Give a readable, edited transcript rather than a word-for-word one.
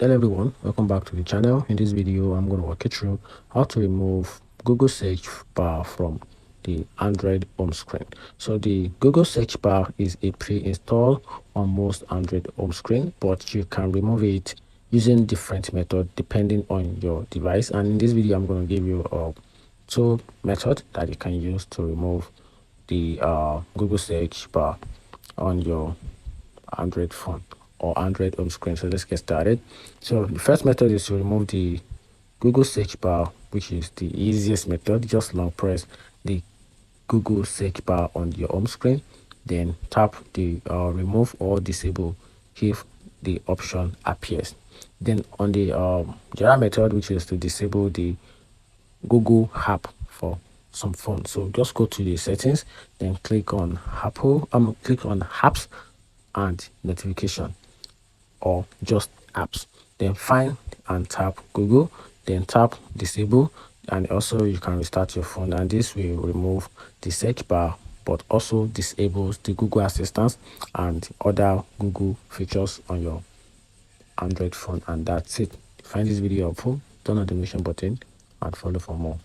Hello everyone, welcome back to the channel. In this video I'm going to walk you through how to remove Google search bar from the Android home screen. So the Google search bar is a pre-installed on most Android home screen, but you can remove it using different method depending on your device. And in this video I'm going to give you two methods that you can use to remove the Google search bar on your Android phone or Android home screen. So let's get started. So the first method is to remove the Google search bar, which is the easiest method. Just long press the Google search bar on your home screen, then tap the remove or disable if the option appears. Then on the other method, which is to disable the Google app for some phone. So just go to the settings, then click on click on apps and notification, or just apps, then find and tap Google, then tap disable, and also you can restart your phone, and this will remove the search bar but also disables the Google Assistant and other Google features on your Android phone. And that's it. Find this video helpful, turn on the notification button and follow for more.